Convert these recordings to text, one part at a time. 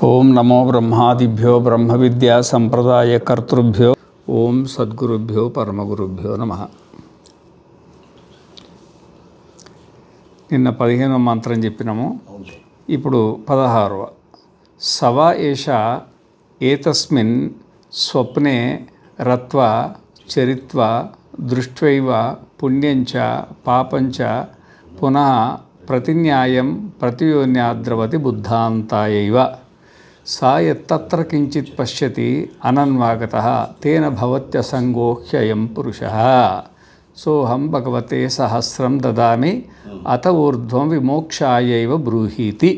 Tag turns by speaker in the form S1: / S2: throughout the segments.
S1: ఓం నమో బ్రహ్మాదిభ్యో బ్రహ్మ విద్యా సంప్రదాయ కర్తృభ్యో ఓం సద్గురుభ్యో పరమగురుభ్యో నమః. నిన్న 15వ మంత్రం చెప్పినాము. ఇప్పుడు 16వ. సవా ఏష ఏతస్మిన్ స్వప్నే రత్వా చరిత్వా దృష్ట్వైవ పుణ్యంచ పాపంచ పునః ప్రతిన్యాయం ప్రతియోన్యాద్రవతి బుద్ధాంతాయైవ. సా యత్తత్ర కించిత్ పశ్యతి అనన్వాగతః తేన భవత్యసంగోహ్యయం పురుషః. సోహం భగవతే సహస్రం దదామి అత ఊర్ధ్వం విమోక్షాయైవ బ్రూహీతి.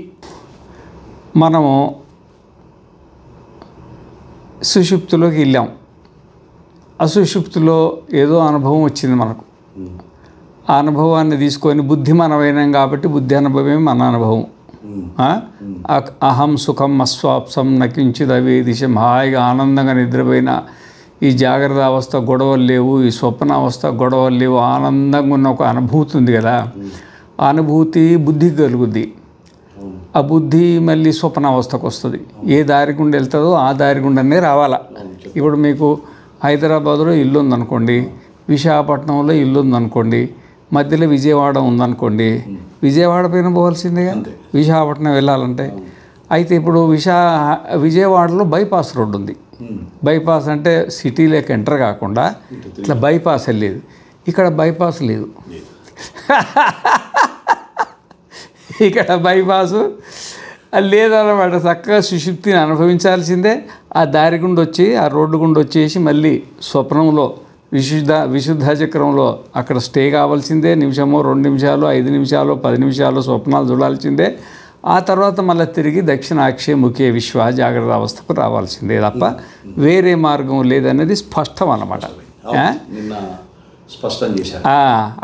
S1: మనము సుషుప్తిలోకి వెళ్ళాం. అసుషుప్తిలో ఏదో అనుభవం వచ్చింది మనకు. ఆ అనుభవాన్ని తీసుకొని బుద్ధి మనమైనాం కాబట్టి బుద్ధి అనుభవమే మన అనుభవం. అహం సుఖం అస్వాప్సం నకించిదవేదిశం. హాయిగా ఆనందంగా నిద్రపోయిన ఈ జాగ్రత్త అవస్థ గొడవలు లేవు, ఈ స్వప్నావస్థ గొడవలు లేవు, ఆనందంగా ఉన్న ఒక అనుభూతి ఉంది కదా. ఆ అనుభూతి బుద్ధికి కలుగుద్ది. ఆ బుద్ధి మళ్ళీ స్వప్నావస్థకు వస్తుంది. ఏ దారి గుండా వెళ్తుందో ఆ దారి గుండానే రావాలా. ఇప్పుడు మీకు హైదరాబాద్లో ఇల్లు ఉందనుకోండి, విశాఖపట్నంలో ఇల్లు ఉందనుకోండి, మధ్యలో విజయవాడ ఉందనుకోండి, విజయవాడ పైన పోవాల్సిందే కదా విశాఖపట్నం వెళ్ళాలంటే. అయితే ఇప్పుడు విజయవాడలో బైపాస్ రోడ్డు ఉంది. బైపాస్ అంటే సిటీలోకి ఎంటర్ కాకుండా ఇట్లా బైపాస్ వెళ్ళేది. ఇక్కడ బైపాస్ లేదు. ఇక్కడ బైపాసు లేదన్నమాట. చక్కగా సుషుప్తిని అనుభవించాల్సిందే. ఆ దారి గుండా వచ్చి ఆ రోడ్డు గుండా వచ్చేసి మళ్ళీ స్వప్నంలో విశుద్ధ చక్రంలో అక్కడ స్టే కావాల్సిందే. నిమిషమో 2 నిమిషాలు 5 నిమిషాలు 10 నిమిషాలు స్వప్నాలు చూడాల్సిందే. ఆ తర్వాత మళ్ళీ తిరిగి దక్షిణాక్షే ముఖే విశ్వ జాగ్రత్త అవస్థకు రావాల్సిందే తప్ప వేరే మార్గం లేదనేది స్పష్టం అన్నమాట.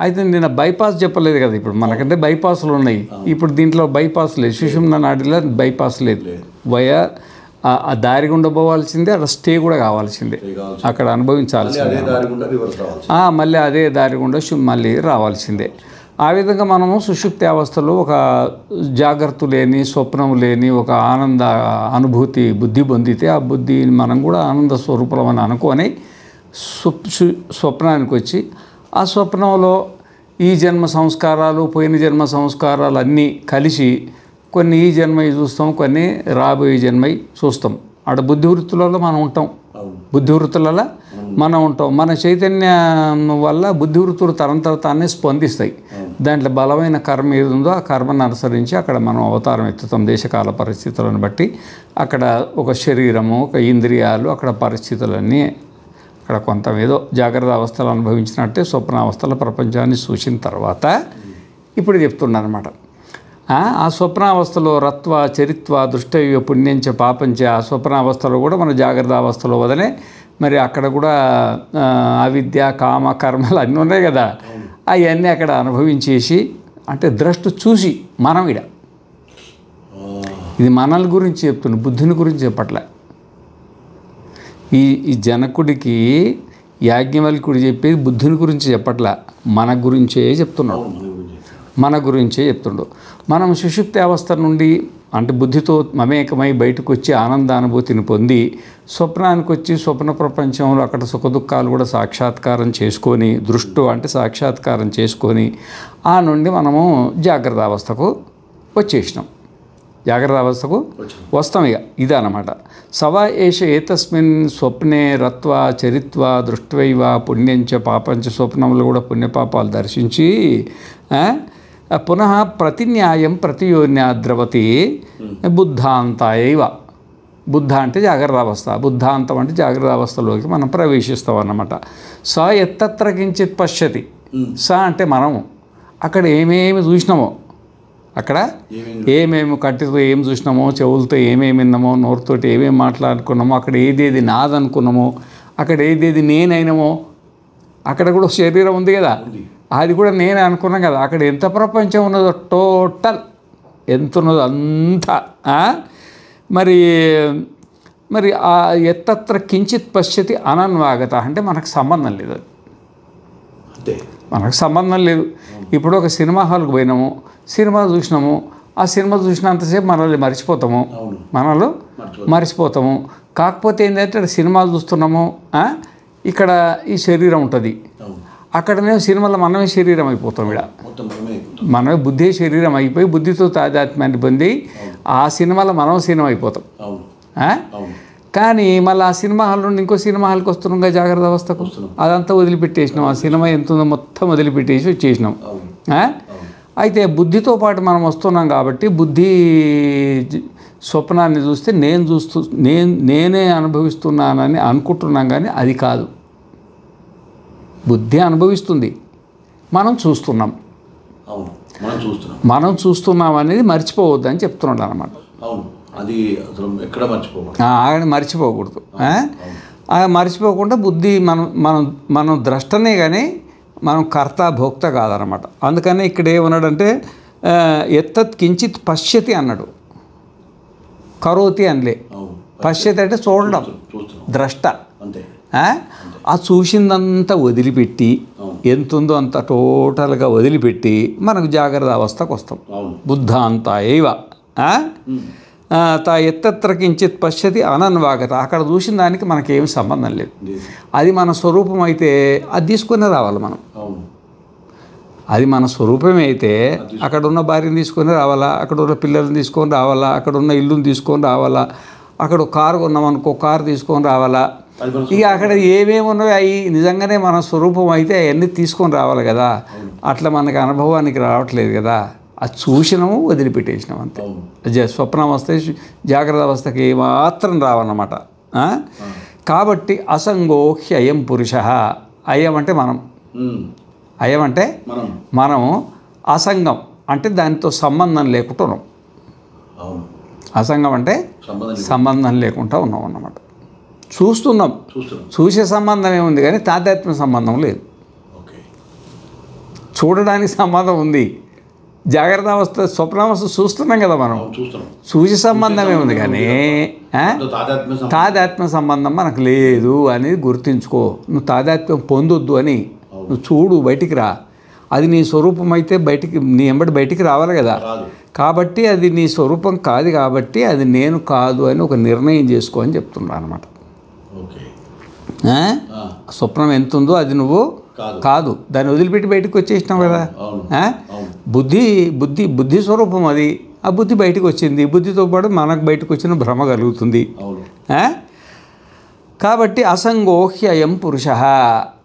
S1: అయితే నిన్న బైపాస్ చెప్పలేదు కదా. ఇప్పుడు మనకంటే బైపాస్లు ఉన్నాయి. ఇప్పుడు దీంట్లో బైపాస్ లేదు. సుషుమ్న నాడిలో బైపాస్ లేదు. ఆ దారి గుండా పోవాల్సిందే. అక్కడ స్టే కూడా కావాల్సిందే. అక్కడ అనుభవించాల్సిందే. మళ్ళీ అదే దారి గుండా మళ్ళీ రావాల్సిందే. ఆ విధంగా మనము సుషుప్తి అవస్థలో ఒక జాగ్రత్త లేని స్వప్నం లేని ఒక ఆనంద అనుభూతి బుద్ధి పొందితే ఆ బుద్ధిని మనం కూడా ఆనంద స్వరూపం అని అనుకొని స్వప్నానికి వచ్చి ఆ స్వప్నంలో ఈ జన్మ సంస్కారాలు పోయిన జన్మ సంస్కారాలు అన్నీ కలిసి కొన్ని ఈ జన్మవి చూస్తాం, కొన్ని రాబోయే జన్మవి చూస్తాం. ఆడ బుద్ధివృత్తులలో మనం ఉంటాం. బుద్ధివృత్తులలో మనం ఉంటాం. మన చైతన్యం వల్ల బుద్ధివృత్తులు తరంతర తానే స్పందిస్తాయి. దాంట్లో బలమైన కర్మ ఏది ఉందో ఆ కర్మను అనుసరించి అక్కడ మనం అవతారం ఎత్తుతాం. దేశకాల పరిస్థితులను బట్టి అక్కడ ఒక శరీరము, ఒక ఇంద్రియాలు, అక్కడ పరిస్థితులన్నీ అక్కడ కొంత ఏదో జాగ్రత్త అవస్థలు అనుభవించినట్టే స్వప్నావస్థల ప్రపంచాన్ని చూసిన తర్వాత ఇప్పుడు చెప్తున్నాను అనమాట. ఆ స్వప్నావస్థలో రత్వ చరిత్వ దృష్టవ్య పుణ్యంచ పాపంచ. ఆ స్వప్నావస్థలో కూడా మన జాగ్రత్త అవస్థలో వదనే మరి అక్కడ కూడా అవిద్య కామ కర్మలు అన్నీ ఉన్నాయి కదా. అవన్నీ అక్కడ అనుభవించేసి అంటే ద్రష్టు చూసి మనం ఇది మనల గురించి చెప్తున్నాం, బుద్ధిని గురించి చెప్పట్లే. ఈ జనకుడికి యాజ్ఞవల్కుడు చెప్పేది బుద్ధిని గురించి చెప్పట్లే, మన గురించే చెప్తున్నాడు. మన గురించే చెప్తుండు. మనం సుషుప్తి అవస్థ నుండి అంటే బుద్ధితో మమేకమై బయటకు వచ్చి ఆనందానుభూతిని పొంది స్వప్నానికి వచ్చి స్వప్న ప్రపంచంలో అక్కడ సుఖదుఖాలు కూడా సాక్షాత్కారం చేసుకొని దృష్టి అంటే సాక్షాత్కారం చేసుకొని ఆ నుండి మనము జాగ్రత్త అవస్థకు వచ్చేసినాం. జాగ్రత్త అవస్థకు వస్తాం. ఇదే అన్నమాట. సవా ఏష ఏతస్మిన్ స్వప్నే రత్వా చరిత్వా దృష్ట్వైవ పుణ్యంచ పాపంచ. స్వప్నంలో కూడా పుణ్యపాపాలు దర్శించి పునః ప్రతిన్యాయం ప్రతియోన్యాద్రవతి బుద్ధాంతాయైవ. బుద్ధ అంటే జాగ్రత్త అవస్థ, బుద్ధాంతం అంటే జాగ్రత్త అవస్థలోకి మనం ప్రవేశిస్తాం అన్నమాట. స ఎత్తత్ర కించిత్ పశ్యతి. స అంటే మనము అక్కడ ఏమేమి చూసినామో, అక్కడ ఏమేమి కట్టితో ఏం చూసినామో, చెవులతో ఏమేమి విన్నామో, నోరుతోటి ఏమేమి మాట్లాడుకున్నామో, అక్కడ ఏదేది నాదనుకున్నామో, అక్కడ ఏదేది నేనైనామో, అక్కడ కూడా శరీరం ఉంది కదా, అది కూడా నేనే అనుకున్నాం కదా. అక్కడ ఎంత ప్రపంచం ఉన్నదో టోటల్ ఎంత ఉన్నదో అంతా మరి మరి ఆ ఎత్తత్ర కించిత్ పశ్యతి అనన్వాగత అంటే మనకు సంబంధం లేదు. మనకు సంబంధం లేదు. ఇప్పుడు ఒక సినిమా హాల్కి పోయినాము, సినిమా చూసినాము, ఆ సినిమా చూసినంతసేపు మనల్ని మర్చిపోతాము, మనలో మర్చిపోతాము. కాకపోతే ఏంటంటే సినిమాలు చూస్తున్నాము, ఇక్కడ ఈ శరీరం ఉంటుంది, అక్కడనే సినిమాలో మనమే శరీరం అయిపోతాం. ఇక్కడ మనమే బుద్ధి శరీరం అయిపోయి బుద్ధితో తాదాత్మ్యాన్ని పొంది ఆ సినిమాలో మనం సినిమా అయిపోతాం. కానీ మళ్ళీ ఆ సినిమా హాల్ నుండి ఇంకో సినిమా హాల్కి వస్తున్నాం, జాగ్రత్త అవస్థకు అదంతా వదిలిపెట్టేసినాం. ఆ సినిమా ఎంత ఉందో మొత్తం వదిలిపెట్టేసి వచ్చేసినాం. అయితే బుద్ధితో పాటు మనం వస్తున్నాం కాబట్టి బుద్ధి స్వప్నాన్ని చూస్తే నేనే అనుభవిస్తున్నానని అనుకుంటున్నాం, కానీ అది కాదు. బుద్ధి అనుభవిస్తుంది, మనం చూస్తున్నాం. మనం చూస్తున్నాం అనేది మర్చిపోవద్దు అని చెప్తున్నాడు అనమాట. మర్చిపోకూడదు. మర్చిపోకుండా బుద్ధి మనం ద్రష్టనే కానీ మనం కర్త భోక్త కాదనమాట. అందుకని ఇక్కడ ఏమన్నాడంటే ఎత్తత్ కించిత్ పశ్యతి అన్నాడు, కరోతి అనలే. పశ్యతి అంటే చూడడం, ద్రష్ట. ఆ చూసిందంతా వదిలిపెట్టి ఎంతుందో అంత టోటల్గా వదిలిపెట్టి మనకు జాగ్రత్త అవస్థకు వస్తాం. బుద్ధాంత ఏవ ఎత్తత్ర కించిత్ పశ్యతి అనన్వాగత. అక్కడ చూసిన దానికి మనకేం సంబంధం లేదు. అది మన స్వరూపం అయితే అది తీసుకునే రావాలి మనం. అది మన స్వరూపమే అయితే అక్కడ ఉన్న భార్యను తీసుకొని రావాలా, అక్కడ ఉన్న పిల్లల్ని తీసుకొని రావాలా, అక్కడ ఉన్న ఇల్లుని తీసుకొని రావాలా, అక్కడ కారు కొన్నామనుకో కారు తీసుకొని రావాలా. ఇక అక్కడ ఏమేమి ఉన్నాయో అవి నిజంగానే మన స్వరూపం అయితే అవన్నీ తీసుకొని రావాలి కదా. అట్లా మనకి అనుభవానికి రావట్లేదు కదా. అది చూసినాము వదిలిపెట్టేసినాం అంతే. స్వప్నావస్థ జాగ్రత్త అవస్థకి ఏమాత్రం రావన్నమాట. కాబట్టి అసంగోహ్య అయం పురుష. అయం అంటే మనం, అయం అంటే మనం, అసంగం అంటే దానితో సంబంధం లేకుండా ఉన్నాం. అసంగం అంటే సంబంధం లేకుండా ఉన్నాం అన్నమాట. చూస్తున్నాం, చూసే సంబంధం ఏముంది కానీ తాదాత్మ్య సంబంధం లేదు. చూడడానికి సంబంధం ఉంది, జాగ్రత్త అవస్థ స్వప్నావస్థ చూస్తున్నాం కదా మనం, చూసే సంబంధమే ఉంది కానీ తాదాత్మ్య సంబంధం మనకు లేదు అనేది గుర్తుంచుకో. నువ్వు తాదాత్మ్యం పొందొద్దు అని నువ్వు చూడు, బయటికి రా. అది నీ స్వరూపం అయితే నీ ఎంబడి బయటికి రావాలి కదా. కాబట్టి అది నీ స్వరూపం కాదు కాబట్టి అది నేను కాదు అని ఒక నిర్ణయం చేసుకో అని చెప్తున్నా అనమాట. స్వప్నం ఎంత ఉందో అది నువ్వు కాదు, దాన్ని వదిలిపెట్టి బయటకు వచ్చేసినావు కదా. బుద్ధి స్వరూపం అది. ఆ బుద్ధి బయటకు వచ్చింది, బుద్ధితో పాటు మనకు బయటకు వచ్చిన భ్రమ కలుగుతుంది. కాబట్టి అసంగోహ్య అయం పురుష.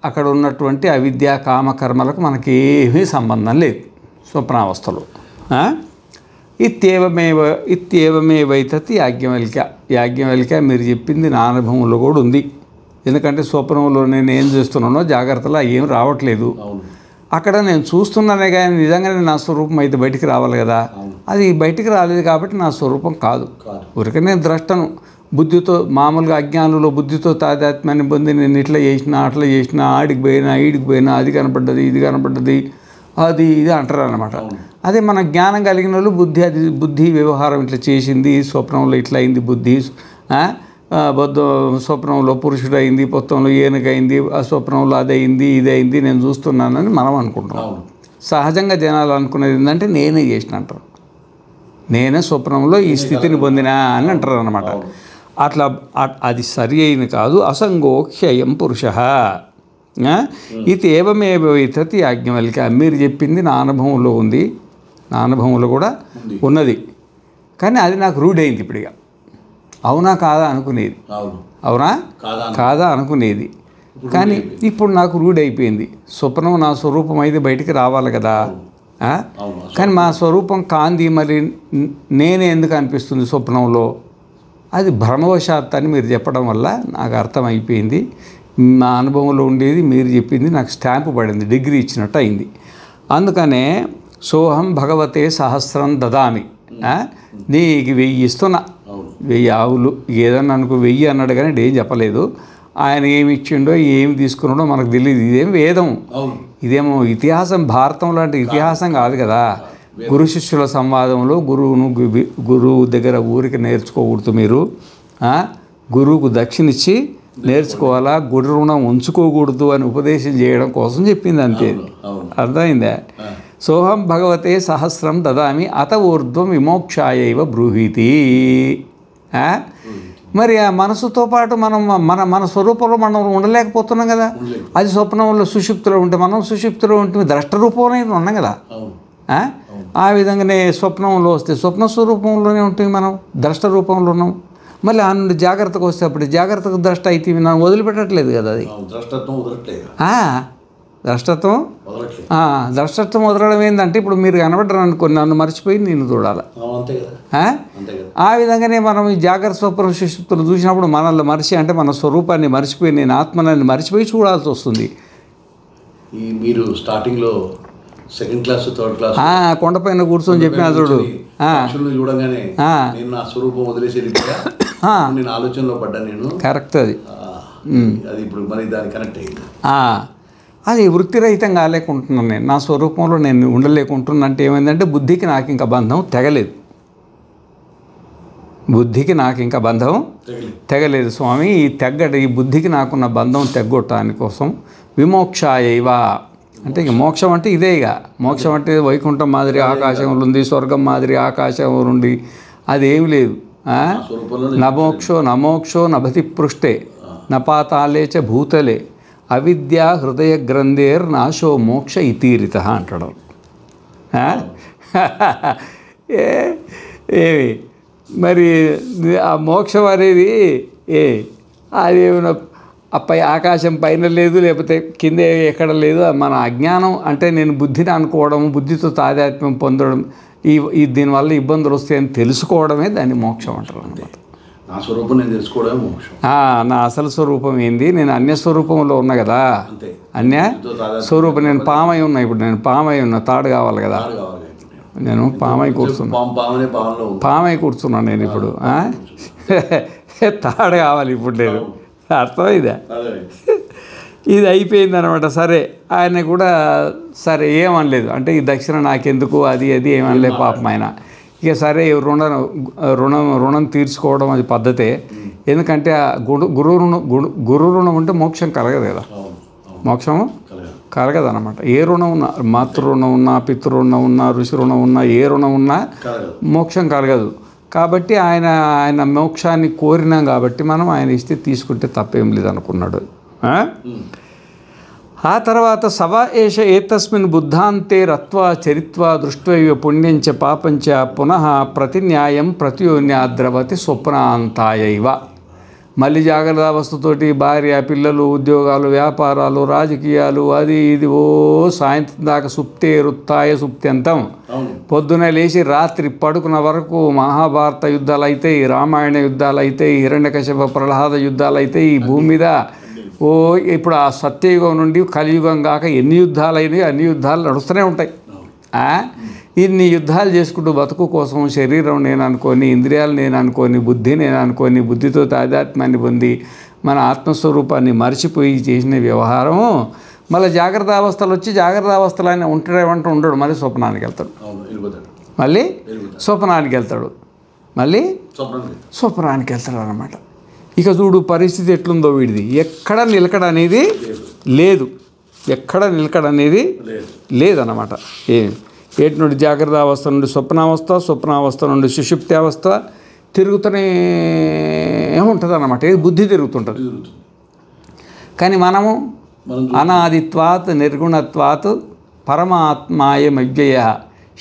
S1: అక్కడ ఉన్నటువంటి అవిద్య కామకర్మలకు మనకేమీ సంబంధం లేదు స్వప్నావస్థలో. ఇత్యేవమేవైతతి యాజ్ఞవల్క్య మీరు చెప్పింది నా అనుభవంలో కూడా ఉంది. ఎందుకంటే స్వప్నంలో నేను ఏం చేస్తున్నానో జాగ్రత్తలో ఏం రావట్లేదు. అక్కడ నేను చూస్తున్నానే కానీ నిజంగానే నా స్వరూపం అయితే బయటికి రావాలి కదా. అది బయటికి రాలేదు కాబట్టి నా స్వరూపం కాదు. ఊరికే నేను ద్రష్టను. బుద్ధితో మామూలుగా అజ్ఞానంలో బుద్ధితో తాదాత్మ్యాన్ని పొంది నేను ఇట్లా చేసినా అట్లా చేసినా, ఆడికి పోయినా ఈడికి పోయినా, అది కనపడ్డది ఇది కనపడ్డది అది ఇది అంటారు అనమాట. అదే మన జ్ఞానం కలిగిన వాళ్ళు బుద్ధి వ్యవహారం ఇట్లా చేసింది, స్వప్నంలో ఇట్లా అయింది బుద్ధి, స్వప్నంలో పురుషుడు అయింది, పొత్తంలో ఏనుగైంది, ఆ స్వప్నంలో అదయింది ఇదైంది నేను చూస్తున్నానని మనం అనుకుంటాం. సహజంగా జనాలు అనుకునేది ఏంటంటే నేనే చేసిన అంటారు, నేనే స్వప్నంలో ఈ స్థితిని పొందినా అని అంటారు అనమాట. అట్లా అది సరి అయిన కాదు. అసంగోక్షయం పురుష ఇది ఏవమేవైతతి యాజ్ఞవల్క్య. మీరు చెప్పింది నా అనుభవంలో ఉంది, నా అనుభవంలో కూడా ఉన్నది, కానీ అది నాకు రూఢి అయింది. ఇప్పుడు ఇక అవునా కాదా అనుకునేది, అవునా కాదా అనుకునేది, కానీ ఇప్పుడు నాకు రూఢి అయిపోయింది. స్వప్నం నా స్వరూపం అయితే బయటికి రావాలి కదా. కానీ మా స్వరూపం కాంది, మరి నేనే ఎందుకు అనిపిస్తుంది స్వప్నంలో? అది భ్రమవశాత్ అని మీరు చెప్పడం వల్ల నాకు అర్థమైపోయింది. నా అనుభవంలో ఉండేది మీరు చెప్పింది నాకు స్టాంపు పడింది, డిగ్రీ ఇచ్చినట్టు అయింది. అందుకనే సోహం భగవతే సహస్రం దదామి. నీకు 1000 ఇస్తున్నా, 1000 ఆవులు ఏదన్నా అనుకో. 1000 అన్నాడు కానీ ఏం చెప్పలేదు. ఆయన ఏమి ఇచ్చిండో ఏమి తీసుకున్నాడో మనకు తెలియదు. ఇదేం వేదం, ఇదేమో ఇతిహాసం, భారతం లాంటి ఇతిహాసం కాదు కదా. గురు శిష్యుల సంవాదంలో గురువు దగ్గర ఊరికి నేర్చుకోకూడదు. మీరు గురువుకు దక్షిణిచ్చి నేర్చుకోవాలా, గురు రుణం ఉంచుకోకూడదు అని ఉపదేశం చేయడం కోసం చెప్పింది అంతే. అర్థమైందా? సోహం భగవతే సహస్రం దదామి అత ఊర్ధ్వం విమోక్షాయైవ బ్రూహీతి. మరి ఆ మనసుతో పాటు మనం మన స్వరూపంలో మనం ఉండలేకపోతున్నాం కదా. అది స్వప్నంలో సుషుప్తిలో ఉంటే మనం సుషుప్తిలో ఉంటే ద్రష్ట రూపంలో ఉన్నాం కదా. ఆ విధంగానే స్వప్నంలో వస్తే స్వప్న స్వరూపంలోనే ఉంటుంది, మనం ద్రష్ట రూపంలో ఉన్నాం. మళ్ళీ ఆ నుండి జాగ్రత్తకు వస్తే అప్పుడు జాగ్రత్తకు ద్రష్ట అయితే నన్ను వదిలిపెట్టట్లేదు కదా. అది ద్రష్టత్వం వదలడం ఏంటంటే ఇప్పుడు మీరు కనబడ్డారు అనుకోండి, నన్ను మర్చిపోయి నేను చూడాలి. ఆ విధంగానే మనం ఈ జాగ్రత్త స్వప్న సుషుప్తులు చూసినప్పుడు మనల్ని మరిచి అంటే మన స్వరూపాన్ని మర్చిపోయి నేను ఆత్మని మర్చిపోయి చూడాల్సి వస్తుంది.
S2: మీరు స్టార్టింగ్లో సెకండ్ క్లాస్ థర్డ్ క్లాస్
S1: కొండపైన కూర్చొని చెప్పిన చూడు,
S2: చూడగానే నేను నా స్వరూపం వదిలేసి నేను ఆలోచనలో పడ్డా. నేను కరెక్ట్ అది ఇప్పుడు మరి దాన్ని కనెక్ట్ అయ్యింది.
S1: అది వృత్తిరహితం కాలేకుంటున్నాను నేను, నా స్వరూపంలో నేను ఉండలేకుంటున్నా. అంటే ఏమైందంటే బుద్ధికి నాకు ఇంకా బంధం తెగలేదు, బుద్ధికి నాకు ఇంకా బంధం తెగలేదు స్వామి. ఈ బుద్ధికి నాకున్న బంధం తెగ్గొట్టడానికి కోసం విమోక్షాయైవా అంటే ఇక మోక్షం అంటే ఇదే. ఇక మోక్షం అంటే వైకుంఠం మాదిరి ఆకాశంలో ఉంది, స్వర్గం మాదిరి ఆకాశంలో ఉంది, అదేమి లేదు. నమోక్షో నభతి పృష్ఠే నపాతాలే చ భూతలే అవిద్యా హృదయ గ్రంథేర్ నాశో మోక్ష ఇతీరిత అంటాడు. ఏమి మరి ఆ మోక్షం అనేది అదేమైనా ఆకాశం పైన లేదు, లేకపోతే కింద ఎక్కడ లేదు. మన అజ్ఞానం అంటే నేను బుద్ధిని అనుకోవడం, బుద్ధితో తాదాత్మ్యం పొందడం, దీనివల్ల ఇబ్బందులు వస్తాయని తెలుసుకోవడమే దాన్ని మోక్షం అంటారు అన్నమాట.
S2: నా స్వరూపం నేను తెలుసుకోవడమే మోక్షం.
S1: నా అసలు స్వరూపం ఏంది, నేను అన్య స్వరూపంలో ఉన్నా కదా, అన్య స్వరూపం. నేను పామై ఉన్నా, ఇప్పుడు నేను పామై ఉన్నా, తాడు కావాలి కదా, నేను పామై కూర్చున్నాను నేను ఇప్పుడు. తాడు కావాలి ఇప్పుడు, నేను అర్థమైందా? ఇది అయిపోయింది అనమాట. సరే ఆయన కూడా సరే ఏమనలేదు, అంటే ఈ దక్షిణ నాకెందుకు అది ఏమనలేదు పాపం ఆయన. ఇక సరే రుణం తీర్చుకోవడం అది పద్ధతే. ఎందుకంటే గురు రుణం ఉంటే మోక్షం కలగదు కదా, మోక్షము కలగదు అనమాట. ఏ రుణం ఉన్నా, మాతృ రుణం ఉన్నా, పితృరుణం ఉన్నా, ఋషి రుణం ఉన్నా, ఏ రుణం ఉన్నా మోక్షం కలగదు. కాబట్టి ఆయన మోక్షాన్ని కోరినాం కాబట్టి మనం ఆయన ఇస్తే తీసుకుంటే తప్పేం లేదనుకున్నాడు. ఆ తర్వాత సవా ఏష ఏతస్మిన్ బుద్ధాంతే రత్వా చరిత్వా దృష్ట్వైవ పుణ్యంచ పాపంచ పునః ప్రతిన్యాయం ప్రతియోన్యాద్రవతి స్వప్నాంతాయైవ. మళ్ళీ జాగ్రత్త అవస్థతోటి భార్య, పిల్లలు, ఉద్యోగాలు, వ్యాపారాలు, రాజకీయాలు, అది ఇది సాయంత్రం దాకా సుప్తే రుత్తాయ సుప్త్యంతం. పొద్దున లేచి రాత్రి పడుకున్న వరకు మహాభారత యుద్ధాలు అవుతాయి, రామాయణ యుద్ధాలు అవుతాయి, హిరణ్యకశిప ప్రహ్లాద యుద్ధాలు అవుతాయి ఈ భూమి మీద. ఇప్పుడు ఆ సత్యయుగం నుండి కలియుగం కాక ఎన్ని యుద్ధాలు అయినాయి, అన్ని యుద్ధాలు నడుస్తూనే ఉంటాయి. ఇన్ని యుద్ధాలు చేసుకుంటూ బతుకు కోసం శరీరం నేను అనుకొని, ఇంద్రియాలు నేను అనుకొని, బుద్ధి నేను అనుకొని, బుద్ధితో తాదాత్మ్యాన్ని పొంది మన ఆత్మస్వరూపాన్ని మర్చిపోయి చేసిన వ్యవహారము మళ్ళీ జాగ్రత్త అవస్థలు వచ్చి జాగ్రత్త అవస్థలు ఆయన ఉంటాడేమంటూ ఉండడు, మళ్ళీ స్వప్నానికి వెళ్తాడు, మళ్ళీ స్వప్నానికి వెళ్తాడు, మళ్ళీ స్వప్నానికి వెళ్తాడు అన్నమాట. ఇక చూడు పరిస్థితి ఎట్లుందో వీడిది. ఎక్కడ నిలకడ అనేది లేదు, ఎక్కడ నిలకడ అనేది లేదన్నమాట. ఏటి నుండి జాగ్రత్త అవస్థ నుండి స్వప్నావస్థ, స్వప్నావస్థ నుండి సుషుప్తి అవస్థ తిరుగుతూనే ఉంటుంది అన్నమాట. ఏది బుద్ధి తిరుగుతుంటుంది. కానీ మనము అనాదిత్వాత్ నిర్గుణత్వాత్ పరమాత్మాయమవ్యయ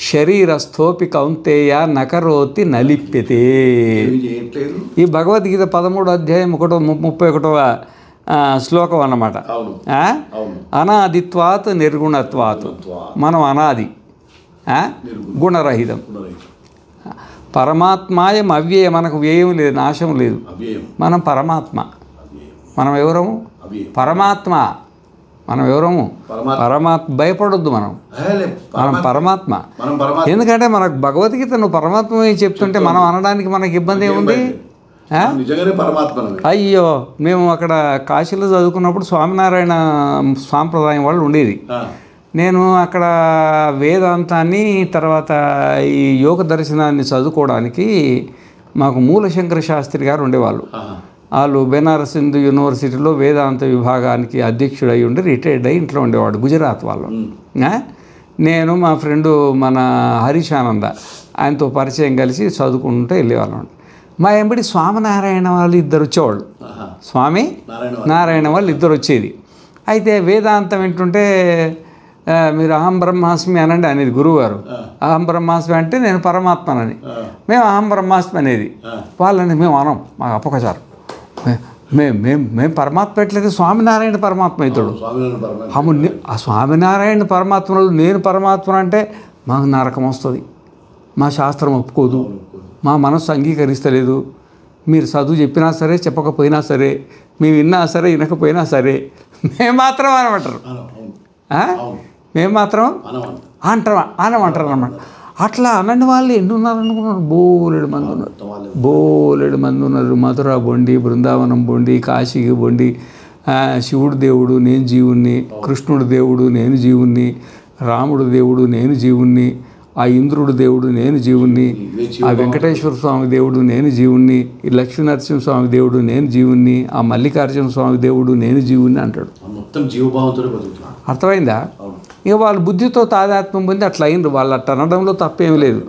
S1: శరీరస్థోపి కౌంతేయ నకరోతి నలిప్యతే. ఈ భగవద్గీత 13వ అధ్యాయం 31వ శ్లోకం అన్నమాట. అనాదిత్వాత్ నిర్గుణత్వాత్, మనం అనాది, గుణరహితం. పరమాత్మాయం అవ్యయ, మనకు వ్యయం లేదు, నాశం లేదు, మనం పరమాత్మ. మనం ఎవరము? పరమాత్మ. మనం ఎవరము? పరమాత్మ. భయపడొద్దు, మనం పరమాత్మ. ఎందుకంటే మనకు భగవద్గీత నువ్వు పరమాత్మ చెప్తుంటే మనం అనడానికి మనకి ఇబ్బంది ఏముంది? అయ్యో, మేము అక్కడ కాశీలో చదువుకున్నప్పుడు స్వామినారాయణ సాంప్రదాయం వాళ్ళు ఉండేది. నేను అక్కడ వేదాంతాన్ని తర్వాత ఈ యోగ దర్శనాన్ని చదువుకోవడానికి మాకు మూలశంకర శాస్త్రి గారు ఉండేవాళ్ళు. వాళ్ళు బెనారస్ హిందూ యూనివర్సిటీలో వేదాంత విభాగానికి అధ్యక్షుడై ఉండి రిటైర్డ్ అయ్యి ఇంట్లో ఉండేవాడు, గుజరాత్ వాళ్ళు. నేను మా ఫ్రెండు మన హరీష్ ఆనంద, ఆయనతో పరిచయం కలిసి చదువుకుంటూ వెళ్ళేవాళ్ళం. మా ఎంబడి స్వామినారాయణ వాళ్ళు ఇద్దరు వచ్చేవాళ్ళు. స్వామి నారాయణ వాళ్ళు ఇద్దరు వచ్చేది. అయితే వేదాంతం వింటుంటే మీరు అహం బ్రహ్మాస్మి అనండి అనేది గురువుగారు. అహం బ్రహ్మాస్మి అంటే నేను పరమాత్మనని, మేము అహం బ్రహ్మాస్మి అనేది. వాళ్ళని మేము అనం, మాకు అపకచారు. మేము పరమాత్మ పెట్టలేదు, స్వామినారాయణ పరమాత్మ అవుతాడు. ఆ స్వామినారాయణ పరమాత్మలో నేను పరమాత్మ అంటే మాకు నరకం వస్తుంది, మా శాస్త్రం ఒప్పుకోదు, మా మనస్సు అంగీకరిస్తలేదు. మీరు చదువు చెప్పినా సరే చెప్పకపోయినా సరే, మేము విన్నా సరే వినకపోయినా సరే మేము మాత్రం అనమంటారు. మేము మాత్రం అనమంటారు అన్నమాట. అట్లా అనండి వాళ్ళు ఎన్ని ఉన్నారు అనుకున్నారు? బోలెడు మంది ఉన్నారు. మధుర బొండి, బృందావనం బొండి, కాశీకి బొండి, శివుడు దేవుడు నేను జీవుణ్ణి, కృష్ణుడు దేవుడు నేను జీవుణ్ణి, రాముడు దేవుడు నేను జీవుణ్ణి, ఆ ఇంద్రుడు దేవుడు నేను జీవుణ్ణి, ఆ వెంకటేశ్వర స్వామి దేవుడు నేను జీవుణ్ణి, ఈ లక్ష్మీనరసింహ స్వామి దేవుడు నేను జీవుణ్ణి, ఆ మల్లికార్జున స్వామి దేవుడు నేను జీవుణ్ణి అంటాడు. అర్థమైందా? ఇక వాళ్ళ బుద్ధితో తాదాత్మ్యం పొంది అట్లా అయింది. వాళ్ళు అట్లా అనడంలో తప్పేం లేదు.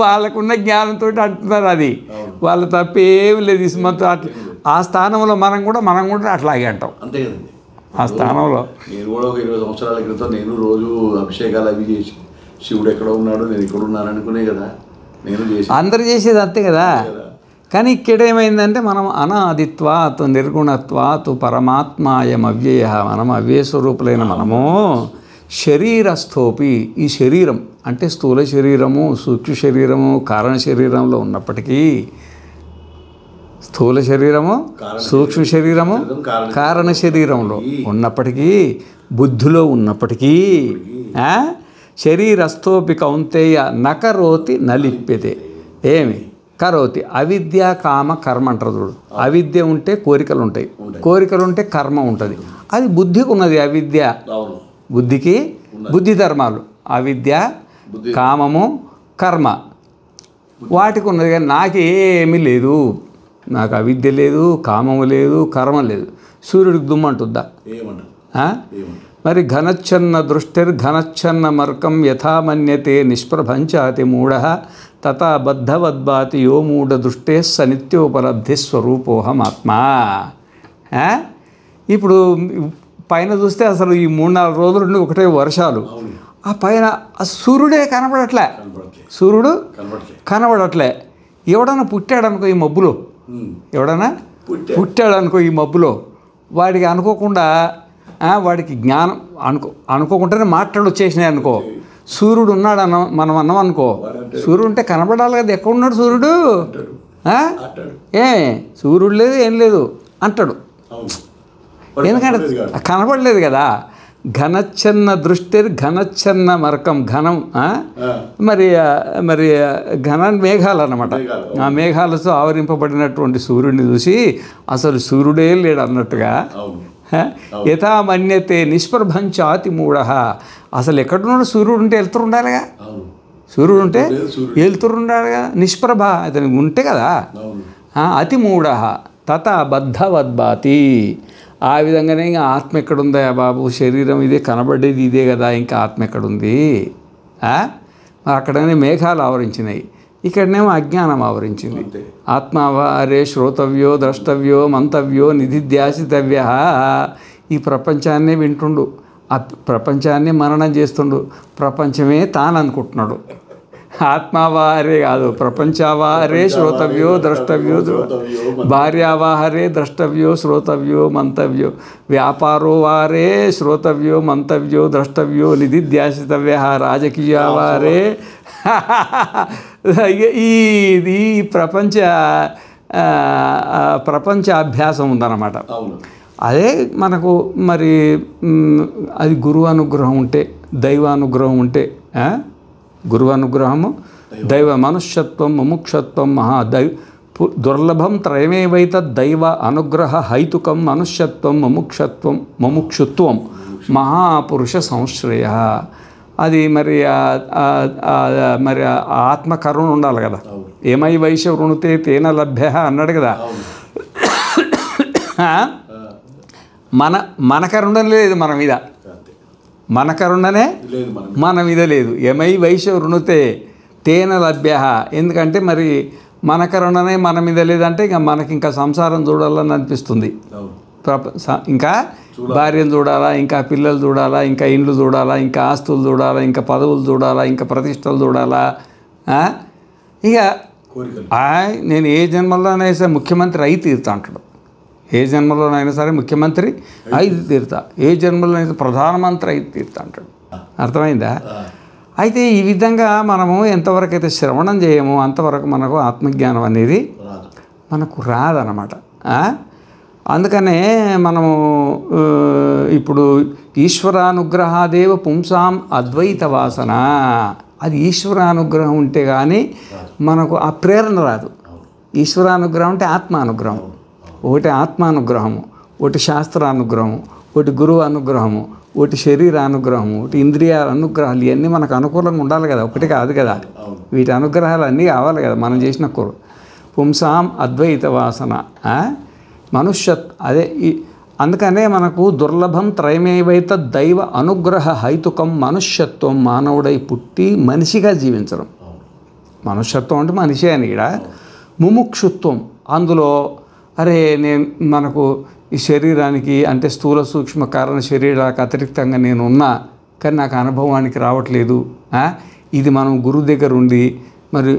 S1: వాళ్ళకున్న జ్ఞానంతో అంటున్నారు, అది వాళ్ళ తప్పేం లేదు. ఇస్మతో అట్లా ఆ స్థానంలో మనం కూడా అట్లాగే అంటాం. అంతే కదండి. ఆ స్థానంలో
S2: నేను కూడా ఒక 20 సంవత్సరాల క్రితం నేను రోజు అభిషేకాలు అవి చేసి శివుడు ఎక్కడ ఉన్నాడు నేను ఇక్కడ ఉన్నాను అనుకునే కదా నేను చేసి,
S1: అందరు చేసేది అంతే కదా. కానీ ఇక్కడ ఏమైందంటే మనం అనాదిత్వాత్ నిర్గుణత్వాత్ పరమాత్మాయం అవ్యయ, మనం అవ్యయ స్వరూపులైన మనము శరీరస్థోపి, ఈ శరీరం అంటే స్థూల శరీరము, సూక్ష్మ శరీరము, కారణ శరీరంలో ఉన్నప్పటికీ, స్థూల శరీరము, సూక్ష్మ శరీరము, కారణ శరీరంలో ఉన్నప్పటికీ, బుద్ధిలో ఉన్నప్పటికీ, శరీరస్థోపి కౌంతేయ నకరోతి నలిప్యతే. ఏమి కరోతి? అవిద్య కామ కర్మ అంటారు చూడు. అవిద్య ఉంటే కోరికలు ఉంటాయి, కోరికలు ఉంటే కర్మ ఉంటుంది. అది బుద్ధికి ఉన్నది. అవిద్య బుద్ధికి, బుద్ధి ధర్మాలు అవిద్య, కామము, కర్మ వాటికి ఉన్నది. కానీ నాకేమీ లేదు, నాకు అవిద్య లేదు, కామము లేదు, కర్మ లేదు. సూర్యుడికి దుమ్మంటుందా? మరి ఘనచ్ఛన్న దృష్టిర్ఘనచ్ఛన్న మర్కం యథామన్యతే నిష్ప్రభంచాతి మూఢ తథా బద్ధవద్భాతి యో మూఢ దృష్టే స నిత్యోపలబ్ధి స్వరూపోహమాత్మా. ఇప్పుడు పైన చూస్తే అసలు ఈ 3-4 రోజుల నుండి ఒకటే వర్షాలు. ఆ పైన సూర్యుడే కనబడట్లే, సూర్యుడు కనబడట్లే. ఎవడన్నా పుట్టాడనుకో ఈ మబ్బులో, ఎవడన్నా పుట్టాడనుకో ఈ మబ్బులో, వాడికి అనుకోకుండా వాడికి జ్ఞానం అనుకోకుండానే మాట్లాడి వచ్చేసినాయి అనుకో. సూర్యుడు ఉన్నాడు మనం అన్నాం అనుకో, సూర్యుడు ఉంటే కనబడాలి కదా, ఎక్కడ ఉన్నాడు సూర్యుడు? సూర్యుడు లేదు ఏం లేదు అంటాడు, ఎందుకంటే కనబడలేదు కదా. ఘనచ్ఛన్న దృష్టిర్ఘనచ్ఛన్న మరకం, ఘనం మరి మరి ఘన మేఘాలు అన్నమాట. ఆ మేఘాలతో ఆవరింపబడినటువంటి సూర్యుడిని చూసి అసలు సూర్యుడే లేడు అన్నట్టుగా, యథామన్యతే నిష్ప్రభంచాతి మూఢ. అసలు ఎక్కడున్నాడు? సూర్యుడు ఉంటే వెళ్తుండాలిగా, సూర్యుడు ఉంటే వెళ్తుండాలిగా, నిష్ప్రభ అతనికి ఉంటే కదా. అతి మూఢ తథా బద్ధవద్భాతి. ఆ విధంగానే ఇంకా ఆత్మ ఎక్కడుందా బాబు? శరీరం ఇదే, కనబడేది ఇదే కదా, ఇంకా ఆత్మ ఎక్కడుంది? అక్కడనే మేఘాలు ఆవరించినాయి, ఇక్కడనేమో అజ్ఞానం ఆవరించింది. ఆత్మావారే శ్రోతవ్యో ద్రష్టవ్యో మంతవ్యో నిధిధ్యాసితవ్య. ఈ ప్రపంచాన్నే వింటుండు, ఆ ప్రపంచాన్ని మననం చేస్తుండు, ప్రపంచమే తాను అనుకుంటున్నాడు. ఆత్మావాహరే కాదు, ప్రపంచావాహరే శ్రోతవ్యో ద్రష్టవ్యో, భార్యావాహరే ద్రష్టవ్యో శ్రోతవ్యో మంతవ్యో, వ్యాపారో వారే శ్రోతవ్యో మంతవ్యో ద్రష్టవ్యో నిధిధ్యాసితవ్య, రాజకీయవారే. ఈ ప్రపంచాభ్యాసం ఉందన్నమాట. అదే మనకు మరి అది గురువు అనుగ్రహం ఉంటే, దైవానుగ్రహం ఉంటే, గురువు అనుగ్రహము, దైవ మనుష్యత్వం, ముముక్షత్వం, దుర్లభం త్రయమేవైత దైవ అనుగ్రహ హైతుకం మనుష్యత్వం, ముముక్షుత్వం మహాపురుష సంశ్రయ. అది మరి మరి ఆత్మకరుణ ఉండాలి కదా. ఏమై వైశ్య వృణుతే తేన లభ్య అన్నాడు కదా. మన కరుణ లేదు మన మీద, మన కరుణనే మన మీద లేదు. ఏమై వైశ్య వృణుతే, తేన లభ్య. ఎందుకంటే మరి మన కరుణనే మన మీద లేదంటే ఇంకా మనకి ఇంకా సంసారం చూడాలని అనిపిస్తుంది. ఇంకా భార్యను చూడాలా, ఇంకా పిల్లలు చూడాలా, ఇంకా ఇండ్లు చూడాలా, ఇంకా ఆస్తులు చూడాలా, ఇంకా పదవులు చూడాలా, ఇంకా ప్రతిష్టలు చూడాలా. ఇక నేను ఏ జన్మలోనైనా సరే ముఖ్యమంత్రి అయి తీరుతా అంటాడు. ఏ జన్మలోనైనా సరే ముఖ్యమంత్రి అయి తీరుతా, ఏ జన్మలోనైనా ప్రధానమంత్రి అయి తీరుతా అంటాడు. అర్థమైందా? అయితే ఈ విధంగా మనము ఎంతవరకు అయితే శ్రవణం చేయమో అంతవరకు మనకు ఆత్మజ్ఞానం అనేది మనకు రాదన్నమాట. అందుకనే మనము ఇప్పుడు ఈశ్వరానుగ్రహాదేవ పుంసాం అద్వైత వాసన, అది ఈశ్వరానుగ్రహం ఉంటే కానీ మనకు ఆ ప్రేరణ రాదు. ఈశ్వరానుగ్రహం అంటే ఆత్మానుగ్రహం. ఒకటి ఆత్మానుగ్రహము, ఒకటి శాస్త్రానుగ్రహము, ఒకటి గురువు అనుగ్రహము, ఒకటి శరీరానుగ్రహము, ఒకటి ఇంద్రియాల అనుగ్రహాలు. ఇవన్నీ మనకు అనుకూలంగా ఉండాలి కదా, ఒకటి కాదు కదా. వీటి అనుగ్రహాలు అన్నీ కావాలి కదా మనం చేసిన కూర. పుంసాం అద్వైత వాసన మనుష్యత్ అదే. అందుకనే మనకు దుర్లభం త్రయమేవైత దైవ అనుగ్రహ హైతుకం మనుష్యత్వం, మానవుడై పుట్టి మనిషిగా జీవించడం. మనుష్యత్వం అంటే మనిషి అని ఇక్కడ. ముముక్షుత్వం, అందులో అరే మనకు ఈ శరీరానికి అంటే స్థూల సూక్ష్మ కారణ శరీరాలకు అతిరిక్తంగా నేను ఉన్నా కానీ నాకు అనుభవానికి రావట్లేదు. ఇది మనం గురువు దగ్గర ఉండి మరి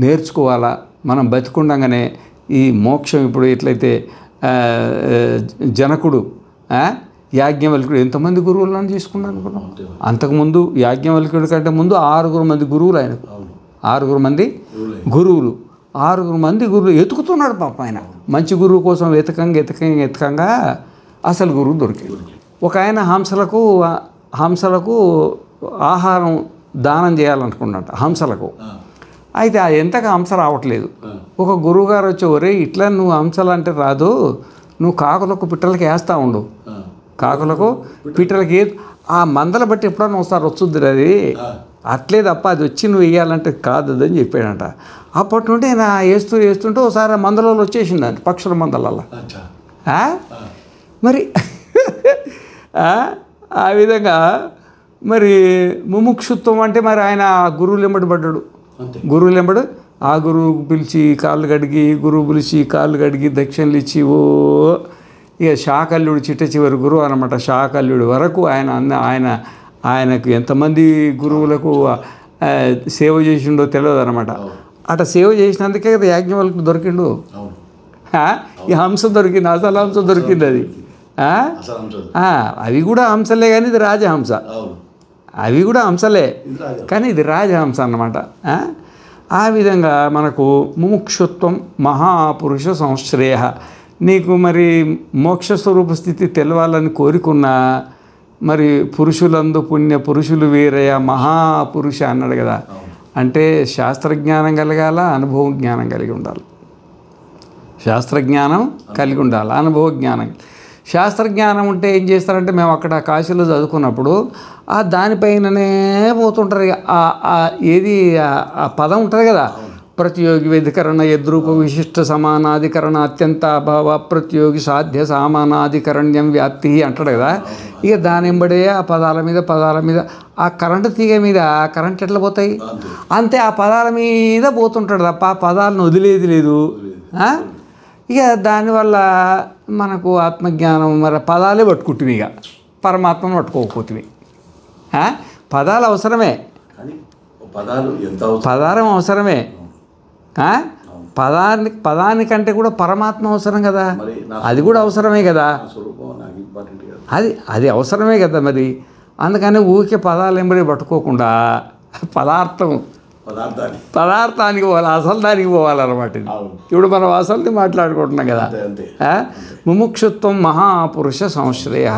S1: నేర్చుకోవాలా. మనం బతికుండగానే ఈ మోక్షం ఇప్పుడు ఎట్లయితే జనకుడు యాజ్ఞవల్కుడు ఎంతమంది గురువులను తీసుకున్నాను అనుకున్నాం. అంతకుముందు యాజ్ఞవల్కుడి కంటే ముందు 6 మంది గురువులు ఆయనకు. 6 మంది గురువులు, 6 మంది గురువులు ఎతుకుతున్నాడు పాప ఆయన. మంచి గురువు కోసం వెతకంగా అసలు గురువు దొరికింది. ఒక ఆయన హంసలకు ఆహారం దానం చేయాలనుకున్నాడు హంసలకు. అయితే ఆ ఎంతగా హంస రావట్లేదు. ఒక గురువుగారు వచ్చి, ఒరే ఇట్లా నువ్వు హంసలు అంటే రాదు, నువ్వు కాకులకు పిట్టలకి వేస్తూ ఉండు. కాకులకు పిట్టలకి ఆ మందల బట్టి ఎప్పుడన్నా ఒకసారి వచ్చుద్ది అది, అట్లే తప్ప అది వచ్చి నువ్వు వేయాలంటే కాదు అని చెప్పాడంట. అప్పటి నుండి నా వేస్తుంటే ఒకసారి మందలలో వచ్చేసిందంట, పక్షుల మందలలో. మరి ఆ విధంగా మరి ముముక్షుత్వం అంటే మరి ఆయన గురువులు ఎంబడి పడ్డాడు. గురువులు ఎంబడు ఆ గురువు పిలిచి కాళ్ళు కడిగి, గురువు పిలిచి కాళ్ళు కడిగి దక్షిణలు ఇచ్చి ఇక శాకల్యుడు చిట్ట చివరి గురువు అనమాట. శాకల్యుడు వరకు ఆయనకు ఎంతమంది గురువులకు సేవ చేసిండో తెలియదు అనమాట. అట్లా సేవ చేసినందుకే కదా యాజ్ఞవల్కుడు దొరికిండు. ఈ హంస దొరికింది, అసలు హంస దొరికింది. అది అవి కూడా హంసలే కానీ ఇది రాజహంస. అవి కూడా హంసలే కానీ ఇది రాజహంస అన్నమాట. ఆ విధంగా మనకు ముముక్షుత్వం మహాపురుష సంశ్రేయ. నీకు మరి మోక్షస్వరూప స్థితి తెలవాలని కోరుకున్నా మరి పురుషులందు పుణ్య పురుషులు వీరయ మహాపురుష అన్నాడు కదా. అంటే శాస్త్రజ్ఞానం కలగాల, అనుభవ జ్ఞానం కలిగి ఉండాలి. శాస్త్రజ్ఞానం కలిగి ఉండాలి, అనుభవ జ్ఞానం. శాస్త్రజ్ఞానం ఉంటే ఏం చేస్తారంటే, మేము అక్కడ కాశీలో చదువుకున్నప్పుడు దానిపైననే పోతుంటారు. ఏది ఆ పదం ఉంటుంది కదా, ప్రతియోగి వ్యధికరణ యద్రూప విశిష్ట సమానాధికరణ అత్యంత అభావ ప్రతియోగి సాధ్య సామానాధికరణ్యం వ్యాప్తి అంటాడు కదా. ఇక దాని వెంబడే ఆ పదాల మీద ఆ కరెంటు తీగ మీద కరెంట్ ఎట్లా పోతాయి అంతే ఆ పదాల మీద పోతుంటాడు తప్ప ఆ పదాలను వదిలేది లేదు. ఇక దానివల్ల మనకు ఆత్మజ్ఞానం మరి పదాలే పట్టుకుంటుంది, ఇక పరమాత్మను పట్టుకోకపోతుంది. పదాలు అవసరమే, పదారం అవసరమే. పదానికంటే కూడా పరమాత్మ అవసరం కదా, అది కూడా అవసరమే కదా, అది అవసరమే కదా మరి. అందుకని ఊరికే పదాలు ఎంబడి పట్టుకోకుండా పదార్థానికి పోవాలి, అసలు దానికి పోవాలన్నమాట. ఇప్పుడు మనం అసలుని మాట్లాడుకుంటున్నాం కదా. ముముక్షుత్వం మహాపురుష సంశ్రయ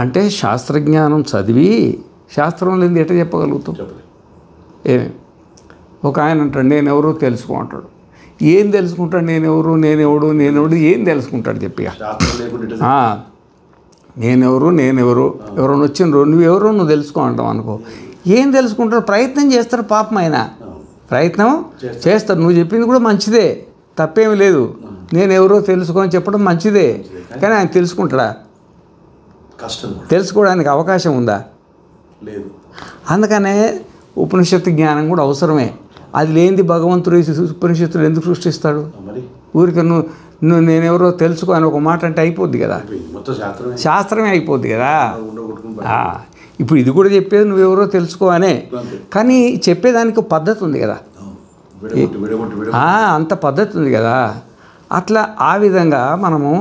S1: అంటే శాస్త్రజ్ఞానం చదివి శాస్త్రం లేని ఎట్లా చెప్పగలుగుతాం? ఏమి ఒక ఆయన అంటాడు నేనెవరో తెలుసుకో అంటాడు. ఏం తెలుసుకుంటాడు? నేనెవరు ఏం తెలుసుకుంటాడు చెప్పిగా? నేనెవరు ఎవరైనా వచ్చిండ్రు నువ్వు తెలుసుకో అంటావు అనుకో. ఏం తెలుసుకుంటారు? ప్రయత్నం చేస్తారు పాపం. ఆయన ప్రయత్నం చేస్తారు. నువ్వు చెప్పింది కూడా మంచిదే, తప్పేమి లేదు. నేనెవరో తెలుసుకొని చెప్పడం మంచిదే, కానీ ఆయన తెలుసుకుంటాడా? తెలుసుకోవడానికి అవకాశం ఉందా? లేదు. అందుకనే ఉపనిషత్తు జ్ఞానం కూడా అవసరమే. అది లేనిది భగవంతుడు ఉపనిషత్తులు ఎందుకు సృష్టిస్తాడు? ఊరికి నువ్వు నేనెవరో తెలుసుకో అని ఒక మాట అంటే అయిపోద్ది కదా, శాస్త్రమే అయిపోద్ది కదా. ఇప్పుడు ఇది కూడా చెప్పేది నువ్వెవరో తెలుసుకో అనే, కానీ చెప్పేదానికి పద్ధతి ఉంది కదా, అంత పద్ధతి ఉంది కదా. అట్లా ఆ విధంగా మనము